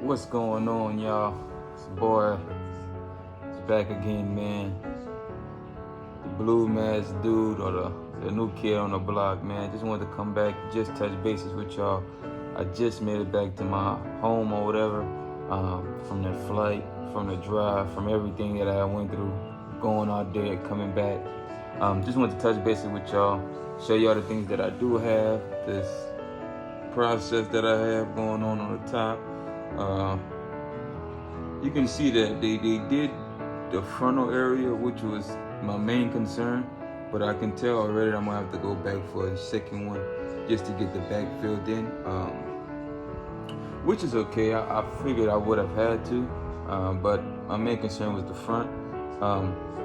What's going on, y'all? It's boy. It's back again, man. The blue mask dude, or the new kid on the block, man. Just wanted to come back, just touch bases with y'all. I just made it back to my home or whatever, from that flight, from the drive, from everything that I went through, going out there, coming back. Just wanted to touch bases with y'all, show y'all the things that I do have, this process that I have going on the top. You can see that they did the frontal area, which was my main concern, but I can tell already I'm gonna have to go back for a second one just to get the back filled in, which is okay. I figured I would have had to, but my main concern was the front.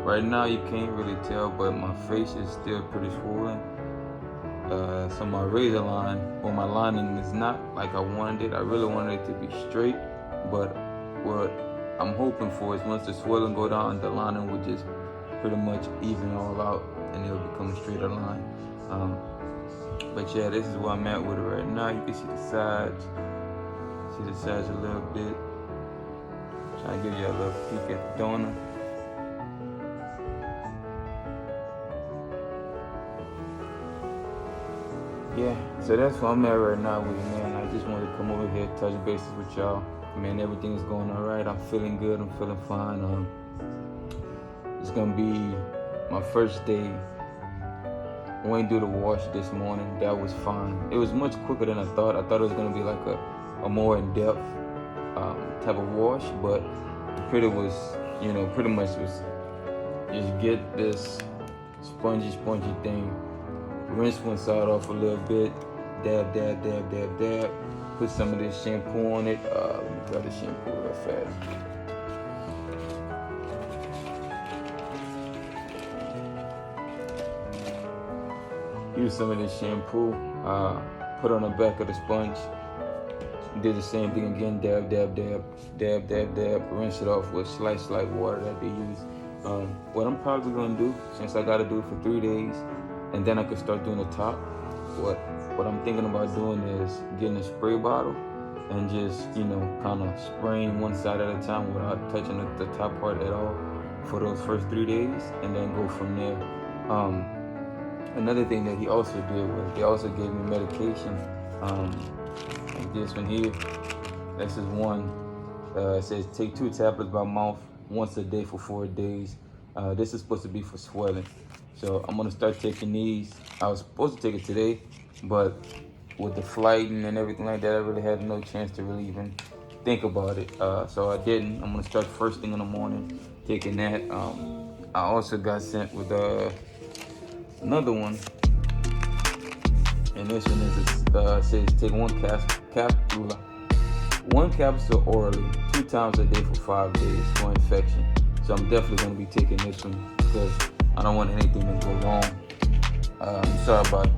Right now you can't really tell, but my face is still pretty swollen. So my razor line, or my lining, is not like I wanted it. I really wanted it to be straight, but what I'm hoping for is once the swelling go down, the lining will just pretty much even all out and it'll become a straighter line. But yeah, this is where I'm at with it right now. You can see the sides. See the sides a little bit. Trying to give you a little peek at the donor. Yeah, so that's where I'm at right now with it, man. I just wanted to come over here, touch bases with y'all. Man, everything is going all right. I'm feeling good. I'm feeling fine. It's gonna be my first day. I went to do the wash this morning. That was fine. It was much quicker than I thought. I thought it was gonna be like a more in-depth type of wash, but pretty much was just get this spongy thing. Rinse one side off a little bit, dab, put some of this shampoo on it. Let me grab the shampoo real fast. Use some of this shampoo, put on the back of the sponge. Did the same thing again, dab, rinse it off with slight water that they use. What I'm probably gonna do, since I gotta do it for 3 days, and then I could start doing the top. What I'm thinking about doing is getting a spray bottle and just, kind of spraying one side at a time without touching the top part at all for those first 3 days, and then go from there. Another thing that he also did was he also gave me medication, like this one here. This is one. It says take 2 tablets by mouth once a day for 4 days. This is supposed to be for swelling. So I'm gonna start taking these. I was supposed to take it today, but with the flight and everything like that, I really had no chance to really even think about it. So I didn't. I'm gonna start first thing in the morning taking that. I also got sent with another one, and this one is says take one capsule orally 2 times a day for 5 days for infection. So I'm definitely gonna be taking this one because I don't want anything to go wrong. I'm sorry about,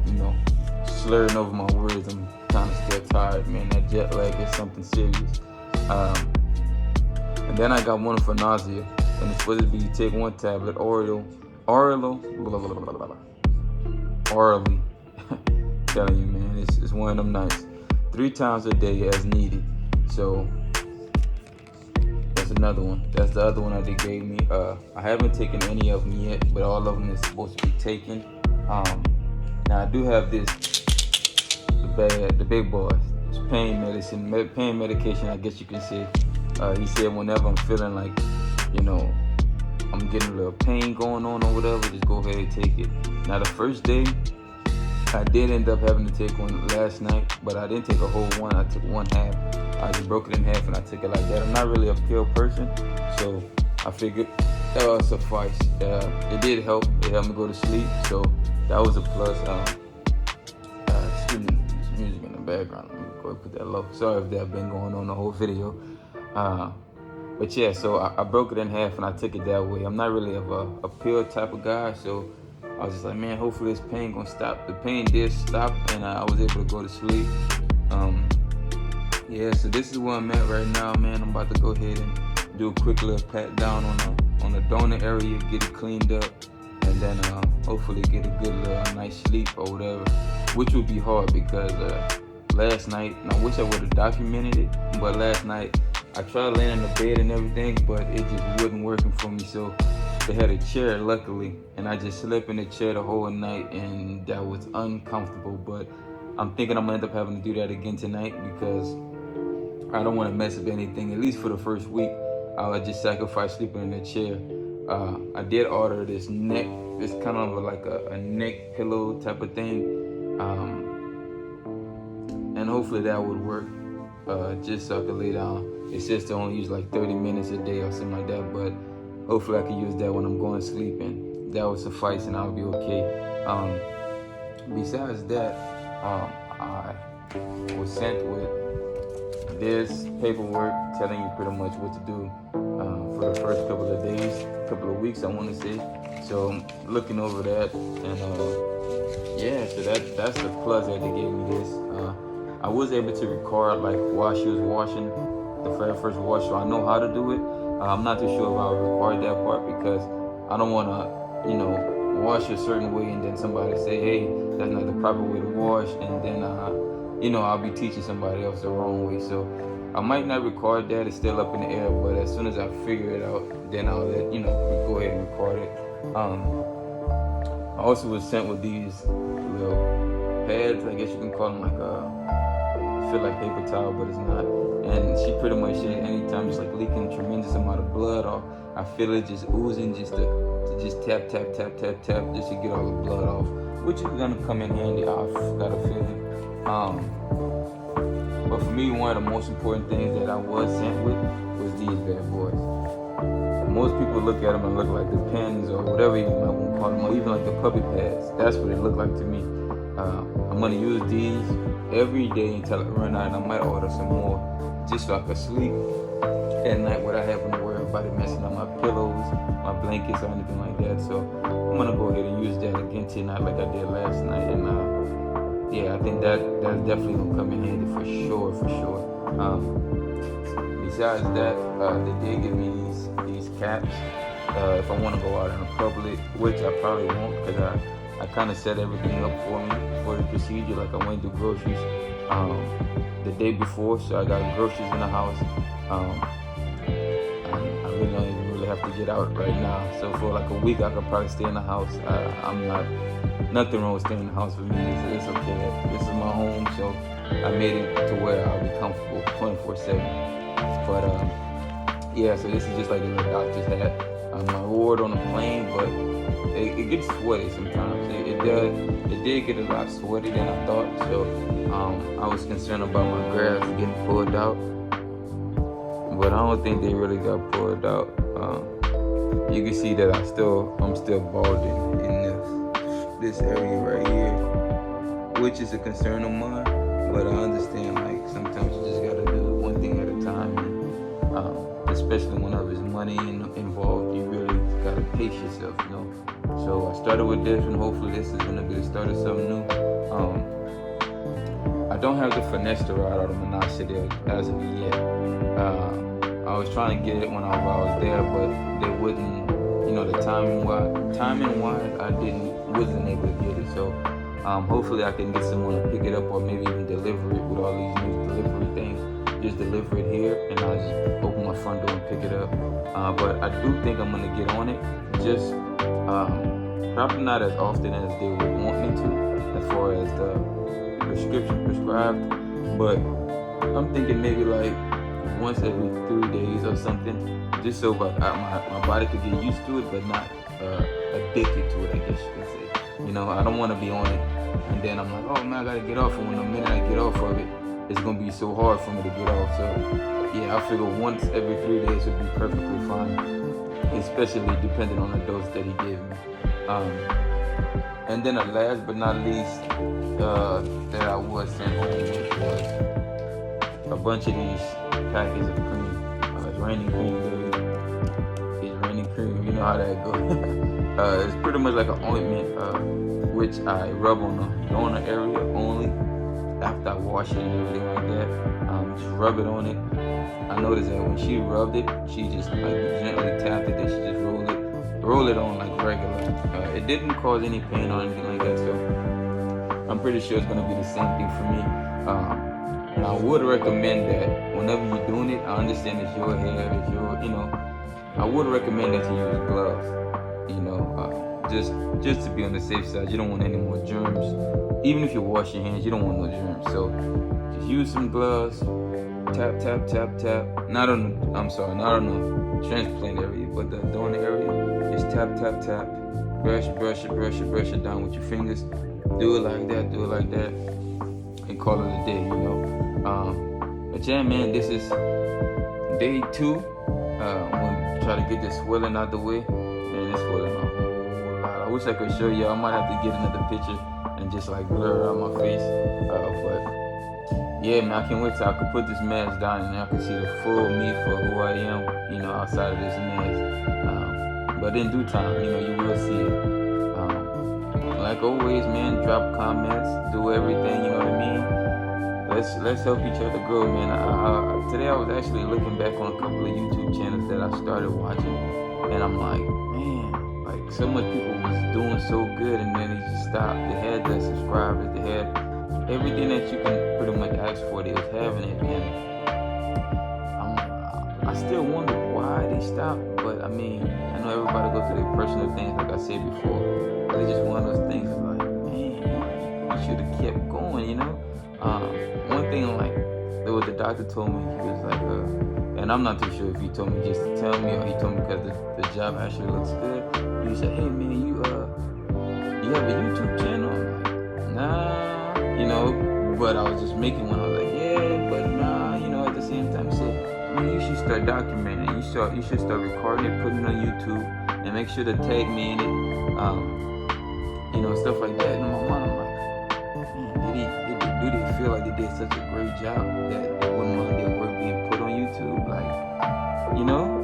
slurring over my words. I'm kind of still tired, man. That jet lag is something serious. And then I got one for nausea, and it's supposed to be take 1 tablet orally. Telling you, man, it's one of them nights. 3 times a day as needed. So that's another one. That's the other one that they gave me. I haven't taken any of them yet, but all of them is supposed to be taken. Now I do have this, the big boys. It's pain medication, I guess you can say. He said whenever I'm feeling like, I'm getting a little pain going on or whatever, just go ahead and take it. Now the first day, I did end up having to take one last night, but I didn't take a whole one. I took 1/2. I just broke it in half and I took it like that. I'm not really a pill person, so I figured that would suffice. It did help. It helped me go to sleep, so that was a plus. Excuse me, there's music in the background. Let me go and put that low. Sorry if that's been going on the whole video. But yeah, so I broke it in half and I took it that way. I'm not really of a pill type of guy, so I was just like, man, hopefully this pain gonna stop. The pain did stop, and I was able to go to sleep. Yeah, so this is where I'm at right now, man. I'm about to go ahead and do a quick little pat down on the donor area, get it cleaned up, and then hopefully get a good little nice sleep or whatever, which would be hard because last night, and I wish I would have documented it, but last night I tried laying in the bed and everything, but it just wasn't working for me. So they had a chair, luckily, and I just slept in the chair the whole night, and that was uncomfortable. But I'm thinking I'm gonna end up having to do that again tonight because I don't want to mess up anything. At least for the first week, I'll just sacrifice sleeping in the chair. I did order this kind of like a neck pillow type of thing, and hopefully that would work. Just so I could lay down. It says to only use like 30 minutes a day or something like that, but hopefully I can use that when I'm going to sleep, and that would suffice, and I'll be okay. Besides that, I was sent with this paperwork telling you pretty much what to do for the first couple of weeks, I want to say. So I'm looking over that, and yeah, so that's the plus that they gave me this. I was able to record like while she was washing the very first wash, so I know how to do it. I'm not too sure if I'll record that part because I don't want to, wash a certain way and then somebody say, hey, that's not the proper way to wash, and then I'll be teaching somebody else the wrong way. So I might not record that. It's still up in the air, but as soon as I figure it out, then I'll let go ahead and record it. I also was sent with these little pads, I guess you can call them, like feel like paper towel, but it's not. And she pretty much said anytime it's like leaking a tremendous amount of blood, or I feel it just oozing, just to just tap just to get all the blood off, which is gonna come in handy. I've got a feeling. But for me, one of the most important things that I was sent with was these bad boys. Most people look at them and look like the pens or whatever you might want to call them, or even like the puppy pads. That's what they look like to me. I'm gonna use these every day until I run out, and I might order some more just so I can sleep at night without having to worry about it messing up my pillows, my blankets, or anything like that. So I'm gonna go ahead and use that again tonight like I did last night, and yeah, I think that's definitely gonna come in handy for sure. Besides that, they did give me these caps if I want to go out in the public, which I probably won't because I kind of set everything up for me for the procedure. Like I went to groceries the day before, so I got groceries in the house. I really don't even have to get out right now. So for like a week, I could probably stay in the house. Nothing wrong with staying in the house for me. It's okay. This is my home, so I made it to where I'll be comfortable 24/7. But yeah, so this is just like a little doctor's hat. My ward on the plane, but it gets sweaty sometimes. It did get a lot sweaty than I thought. So I was concerned about my grafts getting pulled out, but I don't think they really got pulled out. You can see that I'm still balding in this area right here, which is a concern of mine. But I understand, like, sometimes you just gotta do one thing at a time, and especially whenever there's money involved, you really gotta pace yourself, So I started with this, and hopefully this is gonna be the start of something new. I don't have the finasteride or the minoxidil as of yet. I was trying to get it when I was there, but they wouldn't. The timing wise, I wasn't able to get it. So hopefully I can get someone to pick it up, or maybe even deliver it with all these new delivery things. Just deliver it here, and I'll just open my front door and pick it up. But I do think I'm gonna get on it. Just probably not as often as they would want me to, as far as the prescription prescribed. But I'm thinking maybe like once every 3 days or something, just so my body could get used to it, but not addicted to it, I guess you could say. I don't want to be on it, and then I'm like, oh man, I gotta get off. And when the minute I get off of it, it's gonna be so hard for me to get off. So yeah, I figure once every 3 days would be perfectly fine, especially depending on the dose that he gave me. And then last but not least, that I was sent home with was a bunch of these packets of cream. It's raining cream, baby. It's raining cream. You know how that goes. It's pretty much like an ointment, which I rub on the donor area only after I wash it and everything like that. Just rub it on it. I noticed that when she rubbed it, she just like gently tapped it, then she just roll it on like regular. It didn't cause any pain or anything like that, so I'm pretty sure it's gonna be the same thing for me. And I would recommend that whenever you're doing it, I understand it's your hair, it's your, I would recommend that you use gloves. Just to be on the safe side. You don't want any more germs. Even if you wash your hands, you don't want no germs. So just use some gloves. Tap, tap, tap, tap. Not on the transplant area, but the donor area. Just tap, tap, tap. Brush it down with your fingers. Do it like that, and call it a day. But yeah, man, this is day 2. I'm gonna try to get this swelling out the way. Man, it's swelling a whole lot. I wish I could show you. I might have to get another picture and just like blur out my face. But yeah, man, I can't wait till I can put this mask down and I can see the full me for who I am, outside of this mask. But in due time, you will see it. Like always, man, drop comments, do everything, you know what I mean? Let's help each other grow, man. Today I was actually looking back on a couple of YouTube channels that I started watching, and I'm like, man, like so much people was doing so good, and then they just stopped. They had the subscribers, they had everything that you can pretty much ask for. They was having it, and I still wonder why they stopped. But I mean, I know everybody goes through their personal things, like I said before. But it's just one of those things, like, man, you should have kept going, One thing, like, there was a doctor told me, he was like, and I'm not too sure if he told me just to tell me or he told me because the job actually looks good. He said, hey man, you have a YouTube channel? I'm like, nah, but I was just making one. I was like, yeah, but nah, at the same time, he said, man, you should start documenting. You should start recording it, putting it on YouTube, and make sure to tag me in it, stuff like that. And in my mind, I'm like, do they feel like they did such a great job that they wouldn't want their work being put on YouTube, like,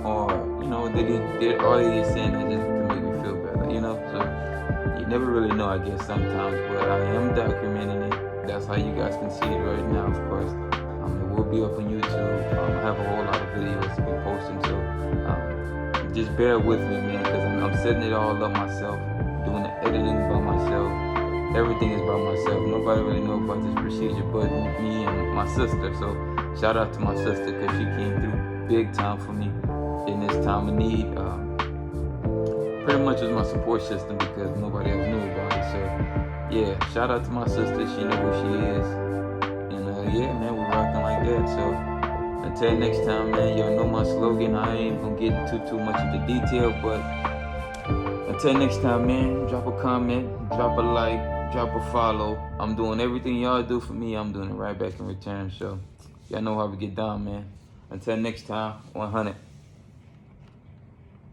or did all they just saying that just to make me feel better, So you never really know, I guess, sometimes. But I am documenting it. That's how you guys can see it right now, of course. It will be up on YouTube. I have a whole lot of videos to be posting, so just bear with me, man, because I'm setting it all up myself, doing the editing by myself. Everything is by myself. Nobody really knows about this procedure but me and my sister. So shout out to my sister, because she came through big time for me in this time of need. Pretty much was my support system because nobody else knew about it. So yeah, shout out to my sister. She knows who she is. And yeah, man, we're rocking like that. So until next time, man, y'all know my slogan. I ain't gonna get too much into detail, but until next time, man, drop a comment, drop a like, drop a follow. I'm doing everything y'all do for me. I'm doing it right back in return. So y'all know how we get down, man. Until next time, 100.